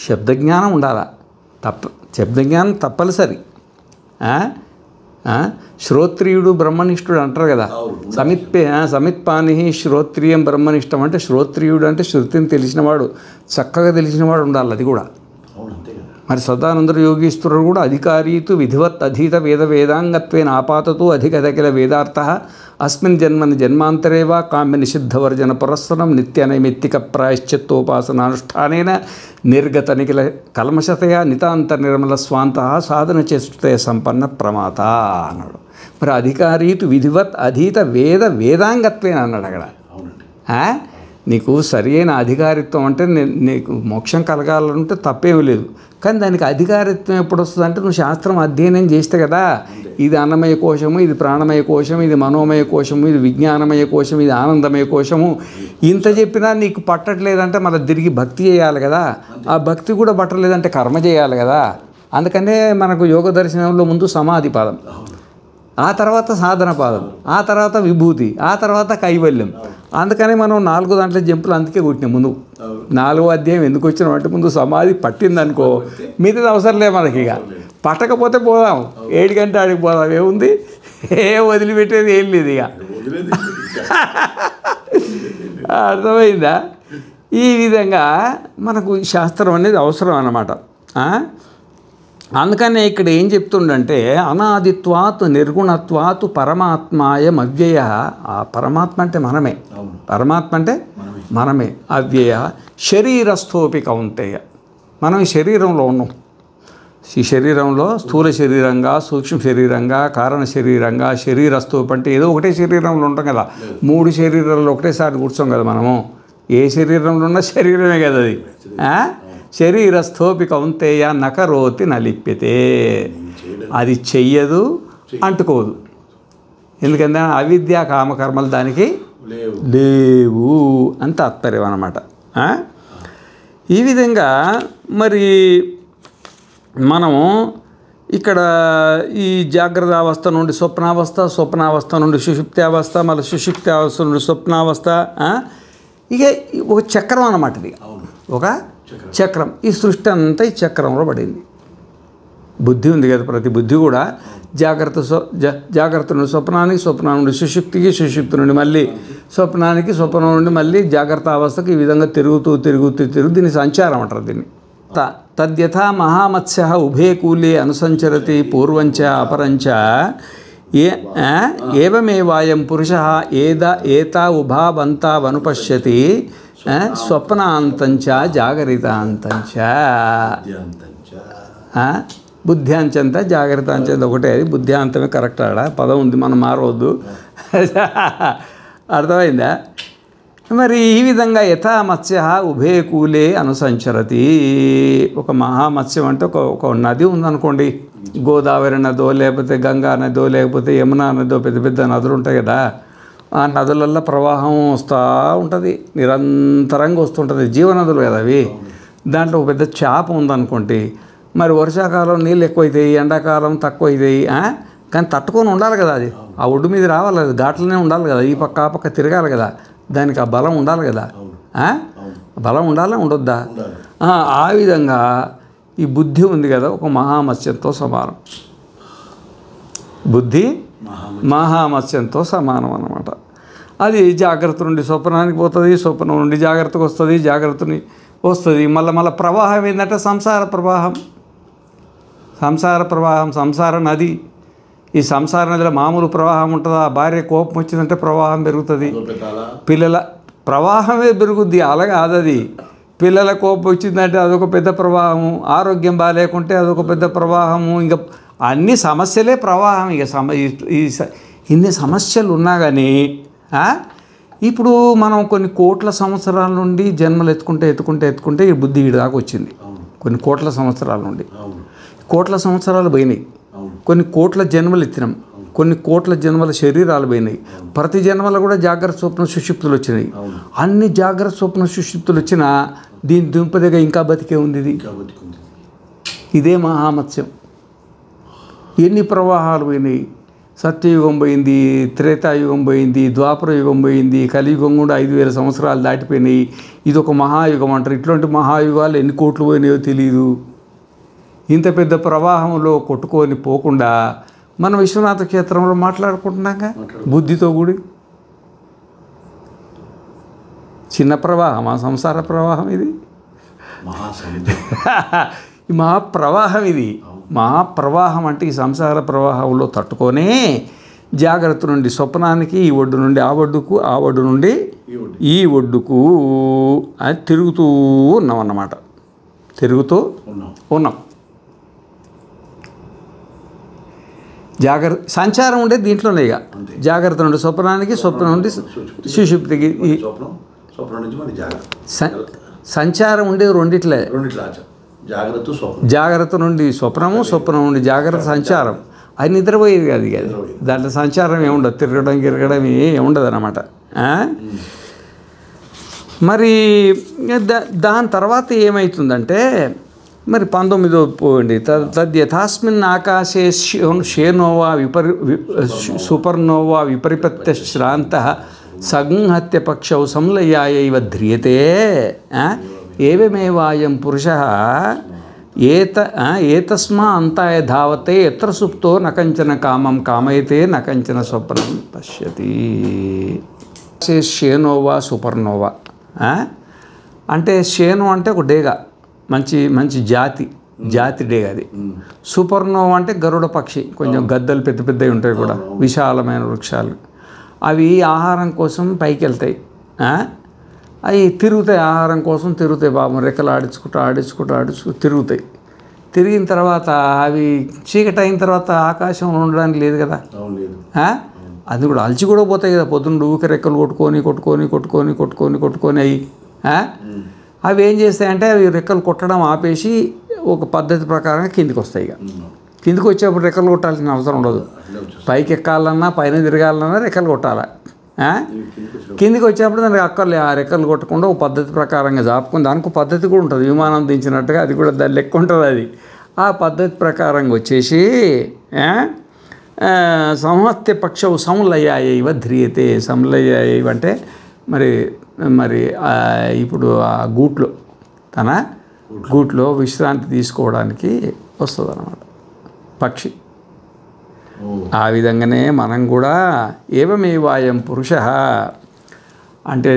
S1: శబ్దజ్ఞానం ఉండాలా, శబ్దజ్ఞానం తప్పనిసరి. శ్రోత్రియుడు బ్రహ్మనిష్ఠుడు అంటారు కదా, సమిత్పాని శ్రోత్రియం బ్రహ్మనిష్టం అంటే శ్రోత్రియుడు అంటే శృతిని తెలిసినవాడు, చక్కగా తెలిసినవాడు ఉండాలి. అది కూడా మరి సదానంద యోగీశ్వరుడు కూడా అధికారీతు విధివత్ అధీత వేదాంగత్వేన ఆపాతతో అధికల వేదార్థ అస్మిన్ జన్మని జన్మాంతరేవా కామ్య నిషిద్ధవర్జన పురస్సరం నిత్యనైమిత్తిక ప్రాయశ్చిత్తోపాసనానుష్ఠానేన నిర్గత నిఖిల కల్మషతయ నితాంత నిర్మల స్వాంత సాధన చేస్తుతే సంపన్న ప్రమాత అన్నాడు. మరి అధికారీతు విధివత్ అధీత వేదాంగత్వేన అన్నాడు అక్కడ. నీకు సరి అయిన అధికారిత్వం అంటే నీకు మోక్షం కలగాలంటే తప్పేమీ లేదు, కానీ దానికి అధికారిత్వం ఎప్పుడు వస్తుంది అంటే నువ్వు శాస్త్రం అధ్యయనం చేస్తే కదా. ఇది అన్నమయ కోశము, ఇది ప్రాణమయ కోశము, ఇది మనోమయ కోశము, ఇది విజ్ఞానమయ కోశం, ఇది ఆనందమయ కోశము. ఇంత చెప్పినా నీకు పట్టట్లేదంటే మళ్ళీ తిరిగి భక్తి చేయాలి కదా, ఆ భక్తి కూడా పట్టలేదంటే కర్మ చేయాలి కదా. అందుకనే మనకు యోగ దర్శనంలో ముందు సమాధి పాదం, ఆ తర్వాత సాధన పాదం, ఆ తర్వాత విభూతి, ఆ తర్వాత కైవల్యం. అందుకని మనం 4 దాంట్లో జంపులు అందుకే కొట్టినాం. ముందు 4వ అధ్యాయం ఎందుకు వచ్చినాం అంటే ముందు సమాధి పట్టిందనుకో మిగతాది అవసరం లేదు మనకి. ఇక పట్టకపోతే పోదాం, 7 గంటల ఆడికి పోదాం, ఏముంది, వదిలిపెట్టేది ఏం లేదు. ఇక అర్థమైందా? ఈ విధంగా మనకు శాస్త్రం అనేది అవసరం అన్నమాట. అందుకనే ఇక్కడ ఏం చెప్తుండంటే అనాదిత్వాత్ నిర్గుణత్వాత్ పరమాత్మాయం అవ్యయ. ఆ పరమాత్మ అంటే మనమే, పరమాత్మ అంటే మనమే, అవ్యయ శరీరస్థోపి కౌంతేయ. మనం ఈ శరీరంలో ఉన్నాం. ఈ శరీరంలో స్థూల శరీరంగా, సూక్ష్మ శరీరంగా, కారణ శరీరంగా, శరీరస్థోపి అంటే ఏదో ఒకటే శరీరంలో ఉంటాం కదా. 3 శరీరాల్లో ఒకటేసారి కూర్చోం కదా మనము. ఏ శరీరంలో ఉన్న శరీరమే కదా అది. శరీరస్థోపి కౌంతేయ నకరోతి నలిప్యతే. అది చెయ్యదు, అంటుకోదు. ఎందుకంటే అవిద్య కామకర్మలు దానికి లేవు అని తాత్పర్యం అన్నమాట. ఈ విధంగా మరి మనము ఇక్కడ ఈ జాగ్రత్త అవస్థ నుండి స్వప్నావస్థ, స్వప్నావస్థ నుండి సుషుప్తావస్థ, మళ్ళీ సుషుప్తావస్థ నుండి స్వప్నావస్థ, ఇక ఒక చక్రం అన్నమాట. ఇది ఒక చక్రం. ఈ సృష్టి అంతా ఈ చక్రంలో పడింది. బుద్ధి ఉంది కదా, ప్రతి బుద్ధి కూడా జాగ్రత్త నుండి స్వప్నానికి, స్వప్నం నుండి సుషుప్తికి, సుషుప్తి నుండి మళ్ళీ స్వప్నానికి, స్వప్నం నుండి మళ్ళీ జాగ్రత్త అవస్థకి ఈ విధంగా తిరుగుతూ దీన్ని సంచారం అంటారు. దీన్ని తద్యథా మహామత్స్య ఉభే కూలే అనుసంచరతి పూర్వంచ అపరంచ ఏవమేవాయం పురుష ఏతా ఉభావంతా వనుపశ్యతి స్వప్నాంతంచ జాగరితాంతంచ. బుద్ధ్యాంచంత జాగ్రత్తాంచంత ఒకటే. అది బుద్ధ్యాంతమే కరెక్ట్. ఆడ పదం ఉంది, మనం మారవద్దు. అర్థమైందా? మరి ఈ విధంగా యథా మత్స్య ఉభే కూలే అనుసంచరతి. ఒక మహామత్స్యం అంటే ఒక నది ఉందనుకోండి, గోదావరి నదో లేకపోతే గంగా నదో లేకపోతే యమునా నదో, పెద్ద పెద్ద నదులు ఉంటాయి కదా. ఆ నదులల్లో ప్రవాహం వస్తూ ఉంటుంది, నిరంతరంగా వస్తుంటుంది. జీవనదులు కదా అవి. దాంట్లో ఒక పెద్ద చేప ఉందనుకోండి, మరి వర్షాకాలం నీళ్ళు ఎక్కువైతాయి, ఎండాకాలం తక్కువ అవుతాయి. కానీ తట్టుకొని ఉండాలి కదా, అది ఆ ఒడ్డు మీద రావాలి, అది ఘాట్లనే ఉండాలి కదా, ఈ పక్క ఆ పక్క తిరగాలి కదా, దానికి ఆ బలం ఉండాలి కదా. బలం ఉండాలా ఉండొద్దా? ఆ విధంగా ఈ బుద్ధి ఉంది కదా, ఒక మహామత్స్యంతో సమానం. బుద్ధి మహామత్స్యంతో సమానం అన్నమాట. అది జాగ్రత్త నుండి స్వప్నానికి పోతుంది, స్వప్నం నుండి జాగ్రత్తకు వస్తుంది, జాగ్రత్తని వస్తుంది. మళ్ళీ ప్రవాహం ఏంటంటే సంసార ప్రవాహం, సంసార నది. ఈ సంసార నదిలో మామూలు ప్రవాహం ఉంటుందా? భార్య కోపం వచ్చిందంటే ప్రవాహం పెరుగుతుంది, పిల్లల ప్రవాహమే పెరుగుద్ది, అలాగే అది. పిల్లల కోపం వచ్చిందంటే అదొక పెద్ద ప్రవాహము, ఆరోగ్యం బాగాలేకుంటే అదొక పెద్ద ప్రవాహము. ఇంకా అన్ని సమస్యలే ప్రవాహం. ఇక ఇన్ని సమస్యలు ఉన్నా కానీ ఇప్పుడు మనం కొన్ని కోట్ల సంవత్సరాల నుండి జన్మలు ఎత్తుకుంటే ఈ బుద్ధి ఈ దాకా వచ్చింది. కొన్ని కోట్ల సంవత్సరాల నుండి, కోట్ల సంవత్సరాలు పోయినాయి, కొన్ని కోట్ల జన్మలు ఎత్తినాం, కొన్ని కోట్ల జన్మల శరీరాలు పోయినాయి. ప్రతి జన్మలో కూడా జాగ్రత్త స్వప్న సుషుప్తులు వచ్చినాయి. అన్ని జాగ్రత్త స్వప్న సుషుప్తులు వచ్చినా దీని దుంపదిగా ఇంకా బతికే ఉంది. ఇది ఇదే మహామత్స్యం. ఎన్ని ప్రవాహాలు పోయినాయి. సత్యయుగం పోయింది, త్రేతాయుగం పోయింది, ద్వాపర యుగం పోయింది, కలియుగం కూడా 5000 సంవత్సరాలు దాటిపోయినాయి. ఇది ఒక మహాయుగం అంటారు. ఇట్లాంటి మహాయుగాలు ఎన్ని కోట్లు పోయినాయో తెలియదు. ఇంత పెద్ద ప్రవాహంలో కొట్టుకొని పోకుండా మనం విశ్వనాథ క్షేత్రంలో మాట్లాడుకుంటున్నాక బుద్ధితో కూడి. చిన్న ప్రవాహం, ఆ సంసార ప్రవాహం ఇది మహాప్రవాహం. ఇది మహాప్రవాహం. అంటే ఈ సంసార ప్రవాహంలో తట్టుకొనే జాగ్రత్త నుండి స్వప్నానికి, ఈ ఒడ్డు నుండి ఆ ఒడ్డుకు, ఆ ఒడ్డు నుండి ఈ ఒడ్డుకు అని తిరుగుతూ ఉన్నాం అన్నమాట. తిరుగుతూ ఉన్నాం. జాగ్రత్త సంచారం ఉండే దీంట్లోనే. ఇక జాగ్రత్త నుండి స్వప్నానికి, స్వప్నం నుండి సుషుప్తికి. సంచారం ఉండే రెండిట్లే. జాగ్రత్త నుండి స్వప్నము, స్వప్నం నుండి జాగ్రత్త, సంచారం. అది నిద్రపోయేది కాదు. ఇక దాంట్లో సంచారం ఏముండదు, తిరగడం ఏముండదు అన్నమాట. మరి దాని తర్వాత ఏమవుతుందంటే మరి 19వ పోండి. తద్యథాస్మిన్ ఆకాశే శేనోవా సూపర్నోవా విపరిపత్య శ్రాంత సంహత్య పక్షౌ సంలయాయైవ ధ్రియతే ఏవమేవాయం పురుషः ఏతస్మా అంతాయ ధావతే ఎత్ర సుప్తో నకంచన కామం కామయతే నకంచన స్వప్నం పశ్యతి. శేనోవా సూపర్నోవా అంటే శేను అంటే ఒక డేగ, మంచి జాతి డేగ అది. సూపర్నోవా అంటే గరుడ పక్షి, కొంచెం గద్దలు పెద్ద పెద్దవి ఉంటాయి కూడా, విశాలమైన వృక్షాలు. అవి ఆహారం కోసం పైకి వెళ్తాయి. అవి తిరుగుతాయి, ఆహారం కోసం తిరుగుతాయి. బాబు రెక్కలు ఆడించుకుంటూ తిరుగుతాయి. తిరిగిన తర్వాత అవి చీకటి అయిన తర్వాత ఆకాశంలో ఉండడానికి లేదు కదా. అది కూడా అలచి కూడా పోతాయి కదా. పొద్దున్న ఊరికి రెక్కలు కొట్టుకొని అవి ఏం చేస్తాయంటే అవి రెక్కలు కొట్టడం ఆపేసి ఒక పద్ధతి ప్రకారంగా కిందికి వస్తాయి. ఇక కిందికి వచ్చేప్పుడు రెక్కలు కొట్టాల్సిన అవసరం ఉండదు. పైకి ఎక్కాలన్నా, పైన తిరగాలన్నా రెక్కలు కొట్టాలి. కిందికి వచ్చేప్పుడు దానికి అక్కర్లే, ఆ రెక్కలు కొట్టకుండా ఒక పద్ధతి ప్రకారంగా జాపుకొని, దానికి ఒక పద్ధతి కూడా ఉంటుంది. విమానం దించినట్టుగా అది కూడా దాని లెక్క ఉంటుంది. అది ఆ పద్ధతి ప్రకారంగా వచ్చేసి సంహత్య పక్షవు సంలయాయైవ ధ్రియతే. సంలయాయైవ అంటే మరి ఇప్పుడు ఆ గూట్లో విశ్రాంతి తీసుకోవడానికి వస్తుంది అన్నమాట పక్షి. ఆ విధంగానే మనం కూడా ఏవమేవాయం పురుషः అంటే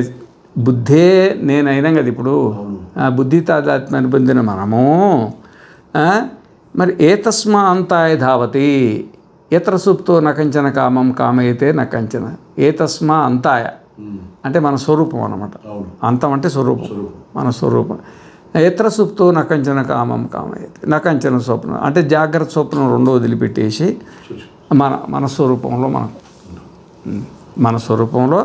S1: బుద్ధే నేనైనా కదా. ఇప్పుడు బుద్ధి తాదాత్మ్యాన్ని పొందిన మనము మరి ఏతస్మా అంతాయ ధావతి ఎత్ర సుప్తో నకంచన కామం కామయతే నకంచన. ఏతస్మా అంతాయ అంటే మన స్వరూపం అన్నమాట. అంతం అంటే స్వరూపం, మన స్వరూపం. ఎత్ర సుప్తో నకంచన కామం కామయతే నకంచన స్వప్నం అంటే జాగ్రత్త స్వప్నం రెండో వదిలిపెట్టేసి మన స్వరూపంలో మన స్వరూపంలో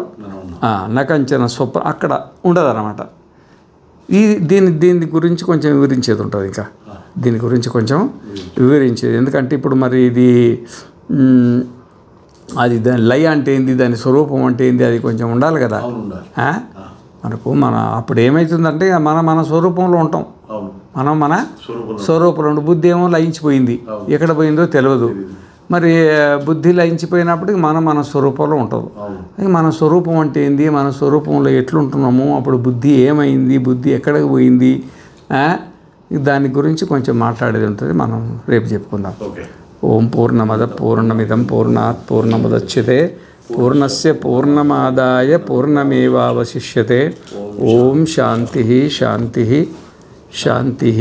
S1: నకంచన స్వప్నం అక్కడ ఉండదు అన్నమాట. దీని గురించి కొంచెం వివరించేది ఉంటుంది. ఇంకా దీని గురించి కొంచెం వివరించేది ఎందుకంటే ఇప్పుడు మరి ఇది అది దాని లయ అంటే ఏంది, దాని స్వరూపం అంటే ఏంది, అది కొంచెం ఉండాలి కదా. మన అప్పుడు ఏమవుతుందంటే మన స్వరూపంలో ఉంటాం. మన స్వరూపంలో బుద్ధి ఏమో లయించిపోయింది, ఎక్కడ పోయిందో తెలియదు. మరి బుద్ధి లయించిపోయినప్పటికి మన స్వరూపంలో ఉంటుంది. మన స్వరూపం అంటే ఏంది, మన స్వరూపంలో ఎట్లుంటున్నాము, అప్పుడు బుద్ధి ఏమైంది, బుద్ధి ఎక్కడికి పోయింది, దాని గురించి కొంచెం మాట్లాడేది ఉంటుంది. మనం రేపు చెప్పుకుందాం. ఓం పూర్ణమద పూర్ణమిదం పూర్ణాత్ పూర్ణముదచ్యతే పూర్ణస్య పూర్ణమాదాయ పూర్ణమేవావశిష్యతే. ఓం శాంతి శాంతి శాంతి.